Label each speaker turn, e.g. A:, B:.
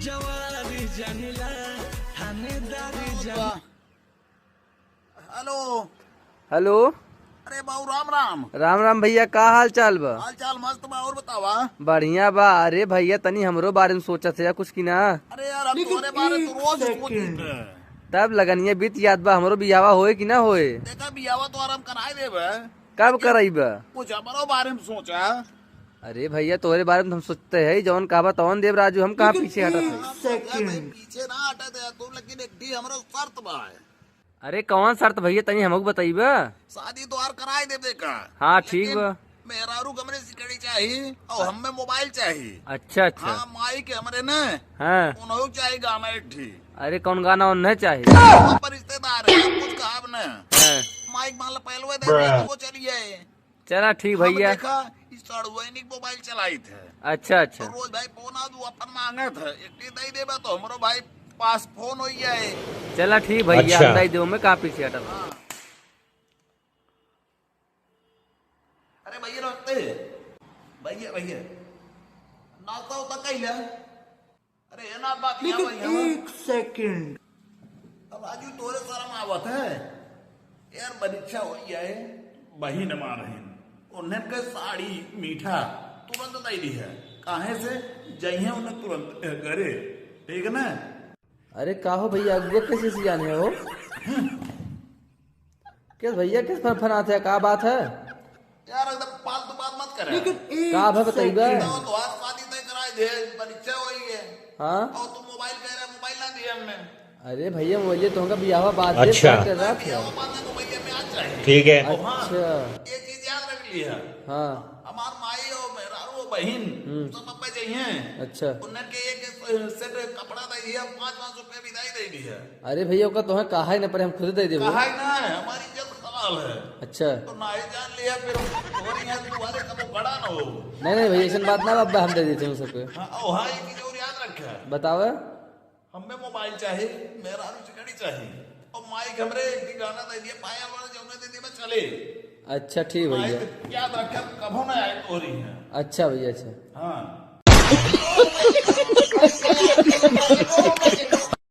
A: जवारी जनिला थानेदारी जन।
B: Hello
C: hello.
B: अरे बाबू राम राम।
C: राम राम भैया, का हाल चाल बा?
B: हाल चाल मस्त बा। और बतावा।
C: बढ़िया बा। अरे भैया तनी हमरो बारे में सोचा था कुछ की ना।
B: अरे यार हम तुम्हारे बारे तो रोज सोचते हैं।
C: तब लगनिया बीत याद बा, हमरो बियावा होए कि ना होए?
B: देखा बियावा तो आराम कराए देबे।
C: कब कराइबा?
B: कुछ हमारो बारे में सोचा।
C: अरे भैया तोरे बारे में हम सोचते है, जौन कहा तौन देव राजू, हम कहाँ पीछे हटत है।
B: पीछे ना हटे दे तुम, लेकिन एक डी हमारा शर्त बा।
C: अरे कौन शर्त भैया, तनी हमको बताइबा।
B: शादी तो आर कराए दे देखा।
C: हाँ ठीक बा।
B: मेहरारू कमरे सिकड़ी चाहिए और हमें मोबाइल चाहिए।
C: अच्छा अच्छा।
B: हाँ माई के हमारे न
C: हाँ।
B: उन्हों चाहिए गाँव में ठी।
C: अरे कौन गाना उन्हें चाहिए?
B: पर रिश्तेदार है कुछ कहा न।
C: हाँ।
B: माइक मान लो पहलवे दे वो चलिए।
C: चला ठीक भैया।
B: देखा इस सड़वैनिक मोबाइल चलाई थे।
C: अच्छा अच्छा।
B: रोज भाई फोन आ दू अपन मांगे थे, एक दे देबा तो हमरो भाई पास फोन हो जाए।
C: चला ठीक भैया,
D: अच्छा।
C: हम दे दो, मैं कहाँ पीछे हटत।
B: हाँ। अरे भैया रखते भैया भैया नाश्ता उता कैला। अरे ये ना बात यहाँ भैया।
A: एक सेकंड।
B: अब आजू तोरे शर्म आवत है यार। परीक्षा हो जाए बहिन मारहिन उन्हें के साड़ी मीठा तुरंत दे दी है। काहे से जइहे उन्हें तुरंत करे, ठीक है ना।
C: अरे का हो भैया, अगुआ कैसे से जाने हो? किस भैया किस फनाते है, का बात है?
B: यार एकदम फालतू बात मत करे।
C: का है बताइएगा।
B: तो आज शादी तय कराए दे, परीक्षा हुई है।
C: हाँ।
B: और तू मोबाइल कह रहा, मोबाइल ना दिया हमने।
C: अरे भैया मोबाइल तो होगा बियाह बाद
D: अच्छा।
C: कर रहा था।
B: वो बात है तो भैया मैं आज चाहिए।
D: ठीक है।
C: अच्छा।
B: ये चीज याद रख लिया।
C: हाँ।
B: हमार माई और मेहरारू बहन सब अब्बे चाहिए।
C: अच्छा।
B: उन्हें के एक सेट कपड़ा दे दिया, 5-5 रुपए विदाई दे दी है।
C: अरे भैया का तो कहा ही ना पर हम खुद दे देबो।
B: कहा ही ना है, हमारी इज्जत सवाल है।
C: अच्छा।
B: तो ना ही जान लिया फिर और यहाँ तुम्हारे कबो बड़ा ना हो।
C: नहीं नहीं भैया ऐसा बात ना, अब हम दे देते हैं सबको।
B: हाँ और हाँ एक चीज और याद रखा।
C: बताओ।
B: हमें मोबाइल चाहिए, मेहरारू चिकड़ी चाहिए और माइक हमरे एक गाना दे दिया, पाया वाला जमुना दे दिया, बस चले।
C: अच्छा ठीक भैया।
B: माइक याद रखा कभो ना आए तो रही है।
C: अच्छा भैया अच्छा।
B: हाँ।